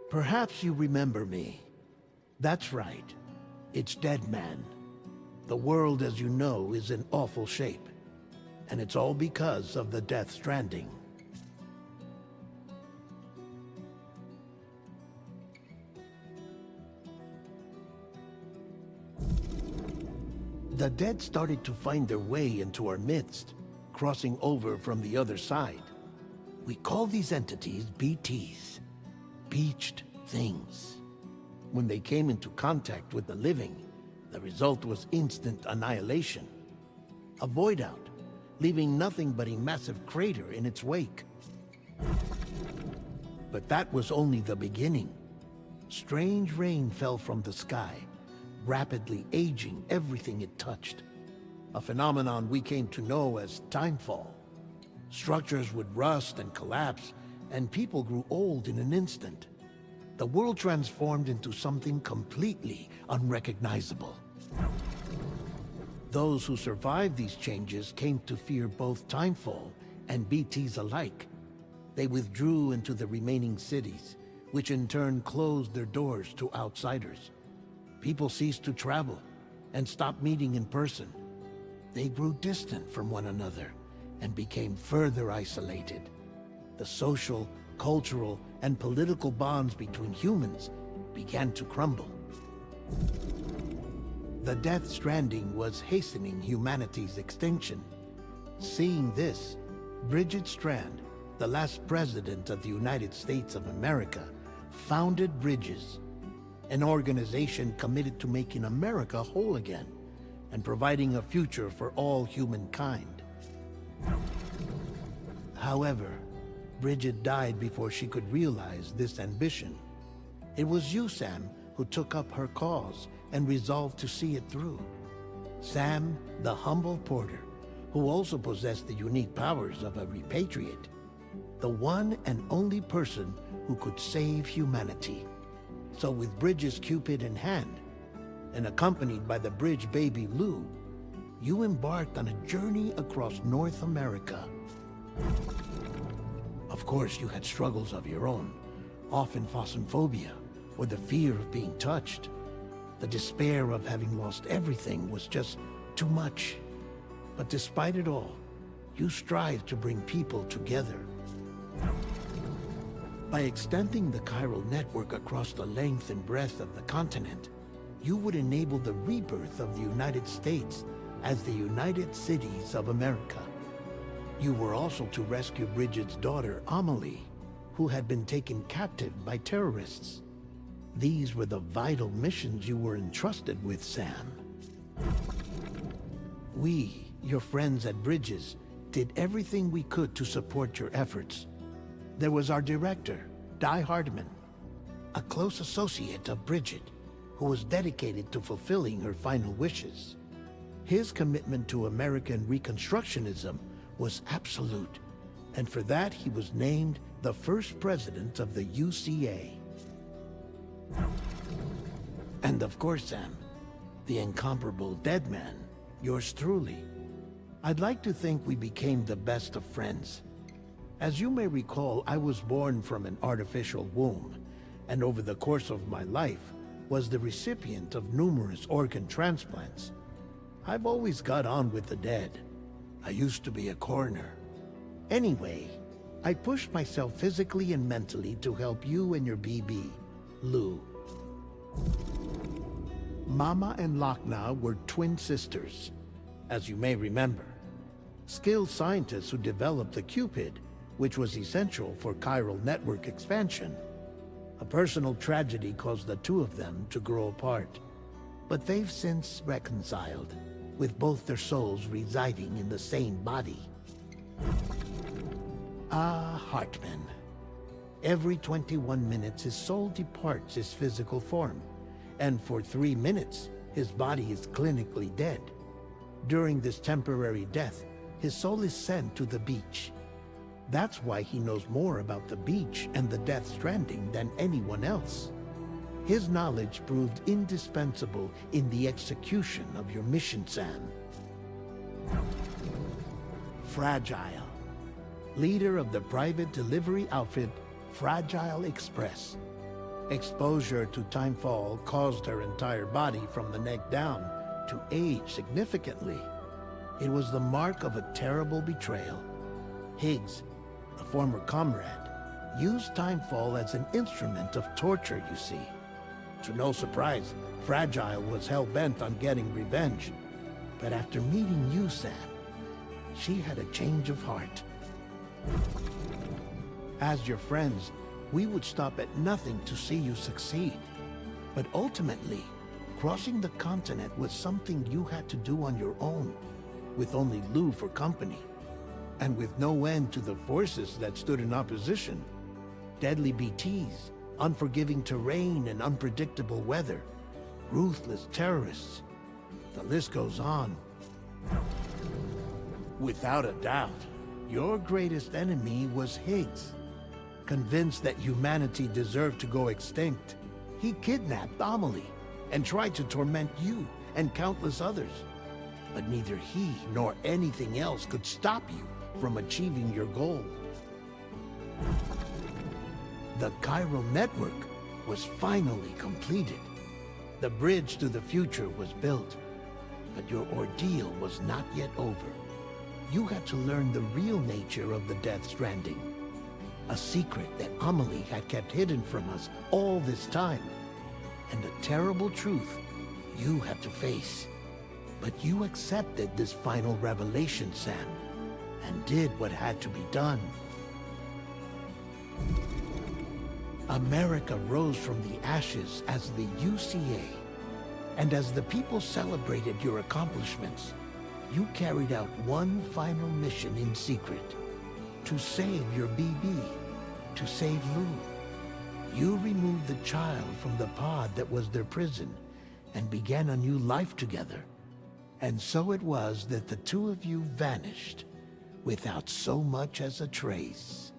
Perhaps you remember me. That's right. It's Dead Man. The world, as you know, is in awful shape. And it's all because of the Death Stranding. The dead started to find their way into our midst, crossing over from the other side. We call these entities BTs, Beached Things. When they came into contact with the living, the result was instant annihilation. A void out, leaving nothing but a massive crater in its wake. But that was only the beginning. Strange rain fell from the sky, rapidly aging everything it touched. A phenomenon we came to know as timefall. Structures would rust and collapse, and people grew old in an instant. The world transformed into something completely unrecognizable. Those who survived these changes came to fear both timefall and BTs alike. They withdrew into the remaining cities, which in turn closed their doors to outsiders. People ceased to travel and stopped meeting in person. They grew distant from one another and became further isolated. The social, cultural, and political bonds between humans began to crumble. The Death Stranding was hastening humanity's extinction. Seeing this, Bridget Strand, the last president of the United States of America, founded Bridges, an organization committed to making America whole again and providing a future for all humankind. However, Bridget died before she could realize this ambition. It was you, Sam, who took up her cause and resolved to see it through. Sam, the humble porter, who also possessed the unique powers of a repatriate. The one and only person who could save humanity. So with Bridges' Cupid in hand, and accompanied by the bridge baby Lou, you embarked on a journey across North America. Of course, you had struggles of your own, often phosphorophobia, or the fear of being touched. The despair of having lost everything was just too much. But despite it all, you strived to bring people together. By extending the chiral network across the length and breadth of the continent, you would enable the rebirth of the United States as the United Cities of America. You were also to rescue Bridget's daughter, Amelie, who had been taken captive by terrorists. These were the vital missions you were entrusted with, Sam. We, your friends at Bridges, did everything we could to support your efforts. There was our director, Di Hardman, a close associate of Bridget, who was dedicated to fulfilling her final wishes. His commitment to American Reconstructionism was absolute, and for that he was named the first president of the UCA. And of course, Sam, the incomparable Dead Man, yours truly. I'd like to think we became the best of friends. As you may recall, I was born from an artificial womb, and over the course of my life, was the recipient of numerous organ transplants. I've always got on with the dead. I used to be a coroner. Anyway, I pushed myself physically and mentally to help you and your BB, Lou. Mama and Lochna were twin sisters, as you may remember. Skilled scientists who developed the Cupid, which was essential for chiral network expansion. A personal tragedy caused the two of them to grow apart. But they've since reconciled, with both their souls residing in the same body. Ah, Hartman. Every 21 minutes his soul departs his physical form, and for 3 minutes his body is clinically dead. During this temporary death, his soul is sent to the beach. That's why he knows more about the beach and the Death Stranding than anyone else. His knowledge proved indispensable in the execution of your mission, Sam. Fragile, leader of the private delivery outfit Fragile Express. Exposure to timefall caused her entire body from the neck down to age significantly. It was the mark of a terrible betrayal. Higgs, a former comrade, used timefall as an instrument of torture, you see. To no surprise, Fragile was hell-bent on getting revenge. But after meeting you, Sam, she had a change of heart. As your friends, we would stop at nothing to see you succeed. But ultimately, crossing the continent was something you had to do on your own, with only Lou for company, and with no end to the forces that stood in opposition. Deadly BTs, unforgiving terrain and unpredictable weather, ruthless terrorists. The list goes on. Without a doubt, your greatest enemy was Higgs. Convinced that humanity deserved to go extinct, he kidnapped Amelie and tried to torment you and countless others. But neither he nor anything else could stop you from achieving your goal. The chiral network was finally completed. The bridge to the future was built, but your ordeal was not yet over. You had to learn the real nature of the Death Stranding, a secret that Amelie had kept hidden from us all this time, and a terrible truth you had to face. But you accepted this final revelation, Sam, and did what had to be done. America rose from the ashes as the UCA, and as the people celebrated your accomplishments, you carried out one final mission in secret: to save your BB, to save Lou. You removed the child from the pod that was their prison and began a new life together. And so it was that the two of you vanished without so much as a trace.